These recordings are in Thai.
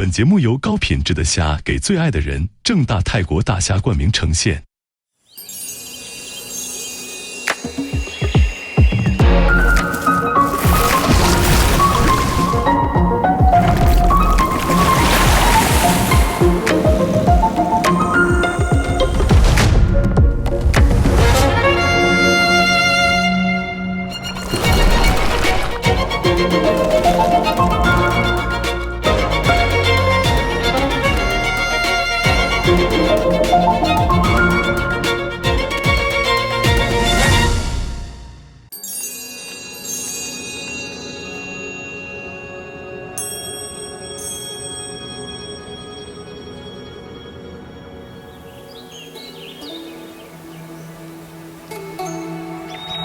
本節目由高品質的蝦給最愛的人正大泰國大蝦冠名呈現。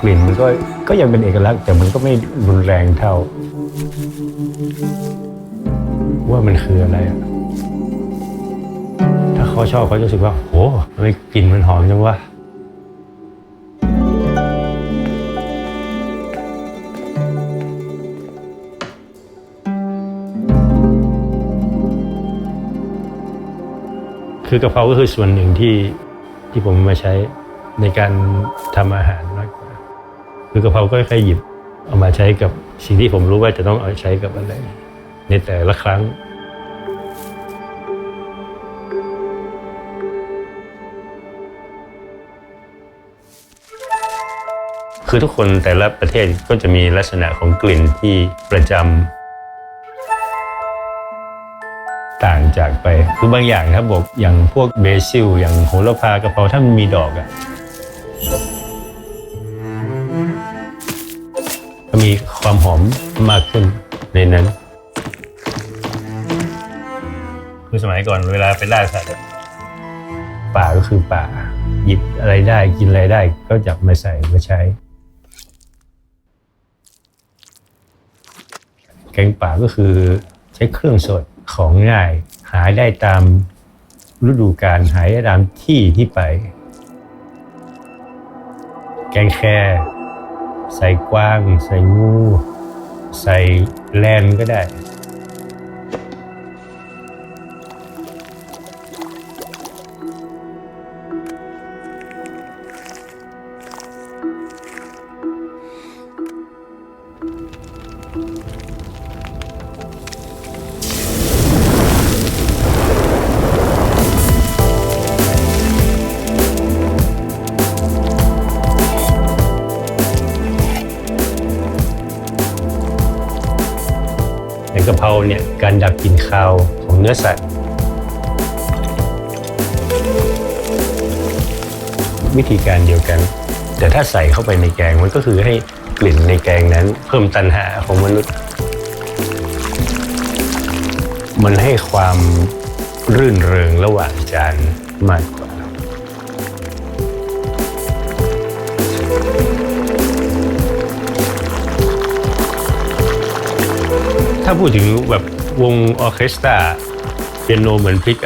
กลิ่นมันก็ยังเป็นเอกลักษณ์แต่มันก็ไม่รุนแรงเท่าว่ามันคืออะไรถ้าเขาชอบเขาจะรู้สึกว่าโหทำไมกลิ่นมันหอมจังวะคือกะเพราก็คือส่วนหนึ่งที่ผมมาใช้ในการทำอาหารมากกว่าคือกะเพราก็แค่หยิบเอามาใช้กับสิ่งที่ผมรู้ว่าจะต้องเอาใช้กับอะไรในแต่ละครั้งคือทุกคนแต่ละประเทศก็จะมีลักษณะของกลิ่นที่ประจำต่างจากไปคือบางอย่างถ้าบอกอย่างพวกเบซิลอย่างโหระพากะเพราถ้ามันมีดอกก็มีความหอมมากขึ้นในนั้นคือสมัยก่อนเวลาไปล่าสัตว์ป่าก็คือป่าหยิบอะไรได้กินอะไรได้ก็จับมาใส่มาใช้แกงป่าก็คือใช้เครื่องสดของง่ายหาได้ตามฤดูกาลหาได้ตามที่ไปแกงแค่ใส่กวางใส่งูใส่แลนก็ได้กะเพราเนี่ยการดับกลิ่นคาวของเนื้อสัตว์วิธีการเดียวกันแต่ถ้าใส่เข้าไปในแกงมันก็คือให้กลิ่นในแกงนั้นเพิ่มตัณหาของมนุษย์มันให้ความรื่นเริงระหว่างจานมากกว่าถ้าพูดถึงแบบวงออร์เคสตราเปียโนเหมือนพริก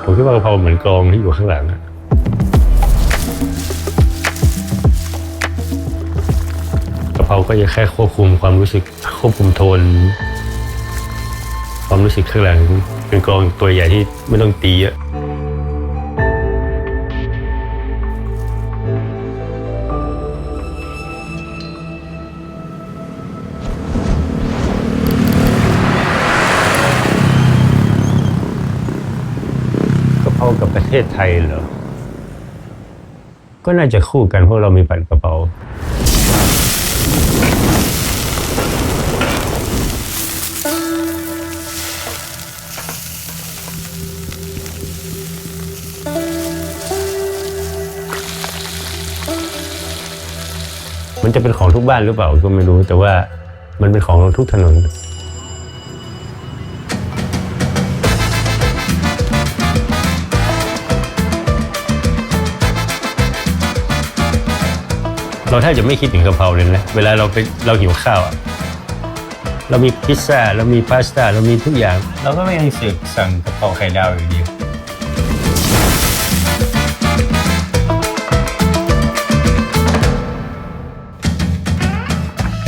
ผมคิดว่ากะเพราเหมือนกลองที่อยู่ข้างหลังกะเพราก็จะแค่ควบคุมความรู้สึกควบคุมโทนความรู้สึกข้างหลังเป็นกลองตัวใหญ่ที่ไม่ต้องตีเยอะกับประเทศไทยเหรอก็น่าจะคู่กันเพราะเรามีผัดกะเพรามันจะเป็นของทุกบ้านหรือเปล่าก็ไม่รู้แต่ว่ามันเป็นของทุกถนนเราแทบจะไม่คิดถึงกะเพราเลยนะเวลาเราหิวข้าวเรามีพิซซ่าเรามีพาสต้าเรามีทุกอย่างเราก็ไม่ยังเสือกสั่งกะเพราไข่ดาวอยู่ดี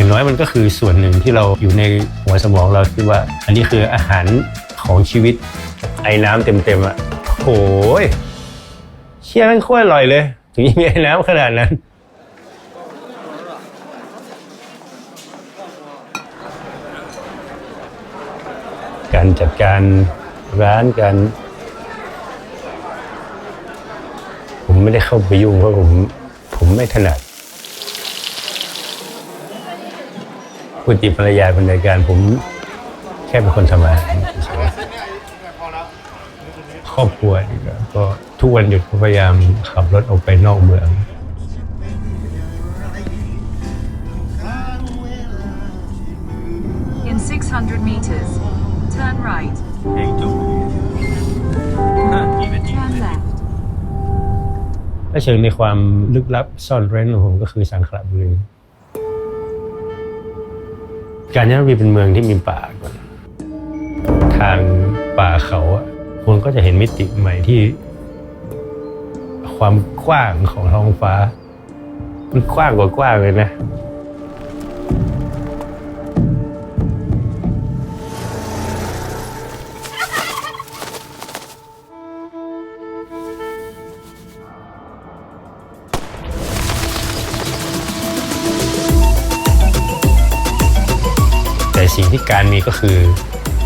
อย่างน้อยมันก็คือส่วนหนึ่งที่เราอยู่ในหัวสมองเราคิดว่าอันนี้คืออาหารของชีวิตไอ้น้ำเต็มๆอ่ะโอ้ยเชี่ยมันโคตรอร่อยเลยถึงมีไอ้น้ำขนาดนั้นการจัดการร้านกันผมไม่ได้เข้าไปยุ่งเพราะผมไม่ถนัดปกติภรรยาเป็นรายการผมแค่เป็นคนทำอาหารครอบครัวก็ทุกวันหยุดพยายามขับรถออกไปนอกเมืองIn 600 meters, turn right. Turn left. ถ้าเชิงในความลึกลับซ่อนเร้นของผมก็คือสังขละบุรีกาญจนบุรีเป็นเมืองที่มีป่าก่อนทางป่าเขาอะคนก็จะเห็นมิติใหม่ที่ความกว้างของท้องฟ้ามันกว้างกว่ากว้างเลยนะแต่สิ่งที่การมีก็คือ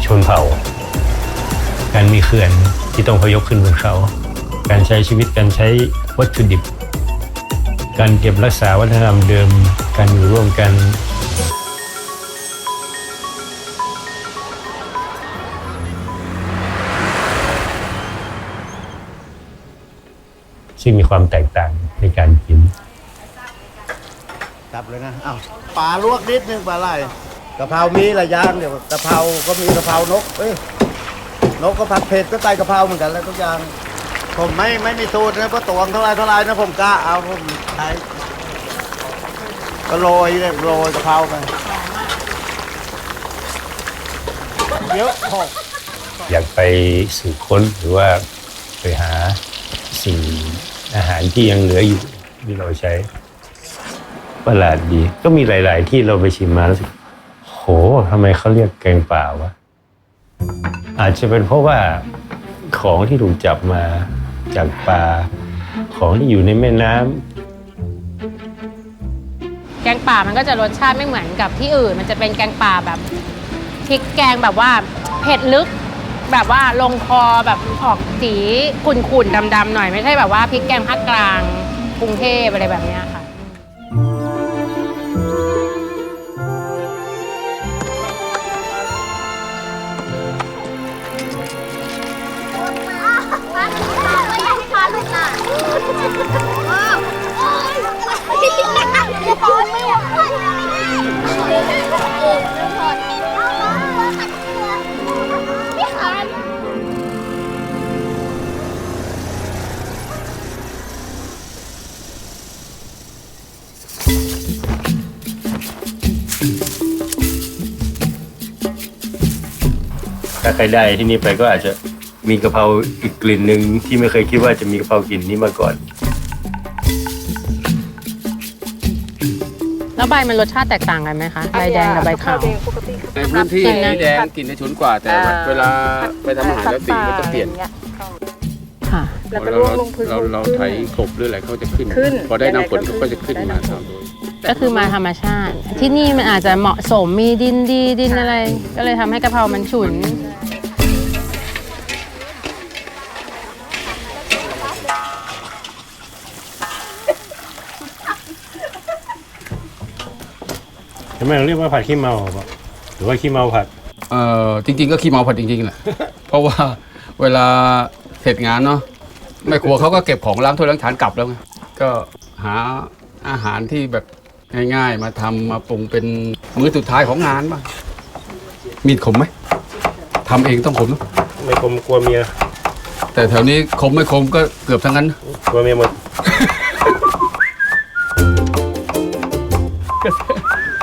ชนเผ่าการมีเขื่อนที่ต้องพยกขึ้นบนเขาการใช้ชีวิตการใช้วัตถุดิบการเก็บรักษาวัฒนธรรมเดิมการอยู่ร่วมกันซึ่งมีความแตกต่างในการกินจับเลยนะอ้าวปลาลวกนิดนึงปลาไหลกะเพรามีหลายอย่างเดี๋ยวกะเพราก็มีกะเพรานกนกก็ผัดเผ็ดก็ใส่กะเพราเหมือนกันแล้วทุกอย่างผมไม่มีสูตรนะเพราะตวงเท่าไรนะผมกล้าเอาผมใช้ก็โรยกะเพราไปเยอะพออยากไปสืบค้นหรือว่าไปหาสิ่งอาหารที่ยังเหลืออยู่ที่เราใช้ประหลาดดีก็มีหลายๆที่เราไปชิมมาแล้วโหทำไมเขาเรียกแกงป่าวะอาจจะเป็นเพราะว่าของที่ถูกจับมาจากปลาของที่อยู่ในแม่น้ำแกงป่ามันก็จะรสชาติไม่เหมือนกับที่อื่นมันจะเป็นแกงป่าแบบพริกแกงแบบว่าเผ็ดลึกแบบว่าลงคอแบบออกสีขุ่นๆดำๆหน่อยไม่ใช่แบบว่าพริกแกงภาคกลางกรุงเทพอะไรแบบนี้ค่ะถ้าใครได้ที่นี่ไปก็อาจจะมีกะเพราอีกกลิ่นหนึ่งที่ไม่เคยคิดว่าจะมีกะเพรากลิ่นนี้มาก่อนแล้วใบมันรสชาติแตกต่างกันไหมคะใบแดงกับใบขาวในพื้นที่แดงกลิ่นจะฉุนกว่าแต่เวลาไปทำอาหารแล้วสีมันจะเปลี่ยนค่ะแล้วเราไถกบหรืออะไรเขาจะขึ้นพอได้น้ำฝนก็จะขึ้นมาก็คือมาธรรมชาติที่นี่มันอาจจะเหมาะสมมีดินดีดินอะไรก็เลยทำให้กะเพรามันฉุนทำไมเราเรียกว่าผัดขี้เมาหรือว่าขี้เมาผัดจริงๆก็ขี้เมาผัดจริงๆแหละเพราะว่าเวลาเสร็จงานเนาะแม่ครัวเขาก็เก็บของล้างถ้วยล้างชามกลับแล้วไงก็หาอาหารที่แบบง่ายๆมาทำมาปรุงเป็นมื้อสุดท้ายของงานบ้างมีดคมไหมทำเองต้องคมนะไม่คมกลัวเมียแต่แถวนี้คมไม่คมก็เกือบทั้งนั้นกลัวเมียหมด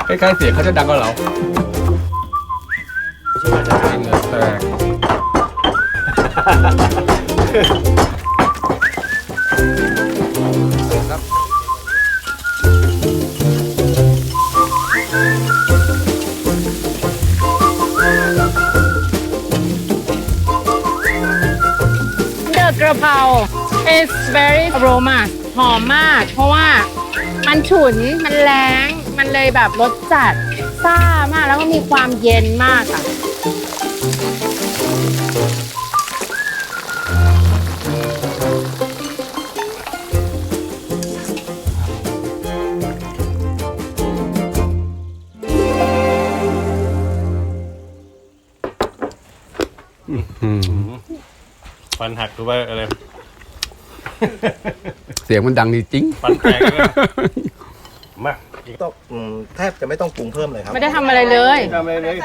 คล้ายๆเสียงเขาจะดังกว่าเราเหงื่อแตกครับ กระเพรา it's very aroma หอมมาก เพราะว่ามันฉุน มันแรงมันเลยแบบรสจัดซ่ามากแล้วก็มีความเย็นมากอ่ะ ฟันหักหรือว่าอะไร เสียงมันดังดีจริง ฟันแตกเลย มาต้องแทบจะไม่ต้องปรุงเพิ่มเลยครับ ไม่ได้ทำอะไรเลย ทำอะไรเลย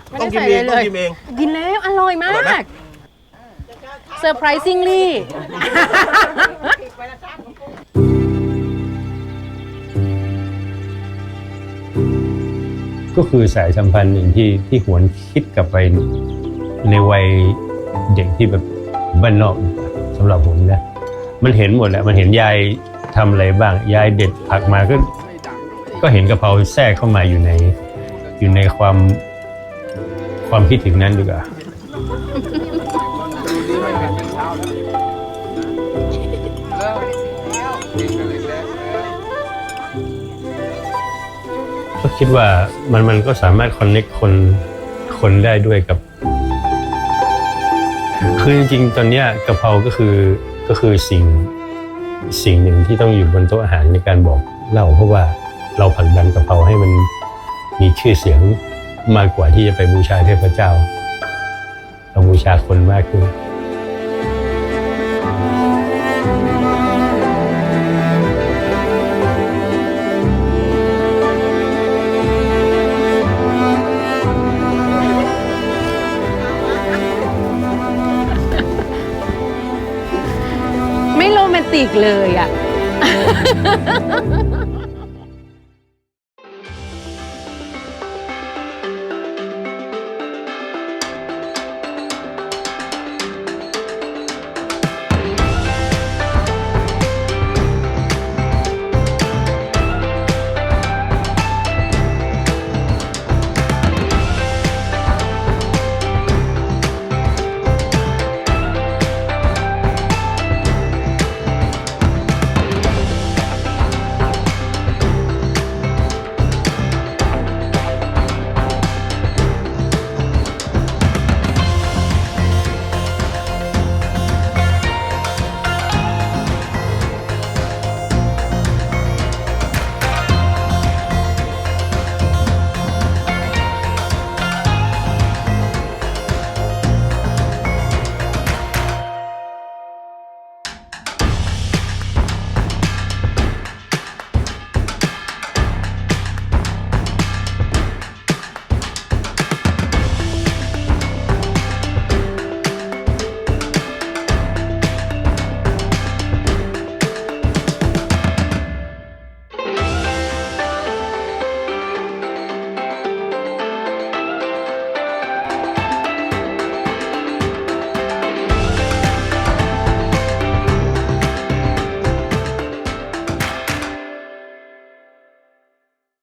ไม่ ต้อ ได้ งกิน ใส่ เอ อะ ง ไร ต้ เล อง ย กินเอง กินแล้วอร่อยมาก surprisingly ก็คือสายสัมพันธ์หนึ่งที่หวนคิดกลับไปในวัยเด็กที่แบบบ้านนอกสำหรับผมนะมันเห็นหมดแหละมันเห็นยายทำอะไรบ้างยายเด็ดผักมาก็เห็นกะเพราแทรกเข้ามาอยู่ในความคิดถึงนั้นดีกว่าก็คิดว่ามันก็สามารถคอนเนคคนได้ด้วยกับคือจริงๆตอนเนี้ยกะเพราก็คือสิ่งหนึ่งที่ต้องอยู่บนโต๊ะอาหารในการบอกเล่าเพราะว่าเราผลักดันกะเพราให้มันมีชื่อเสียงมากกว่าที่จะไปบูชาเทพเจ้าเราบูชาคนมากขึ้นไม่โรแมนติกเลยอ่ะ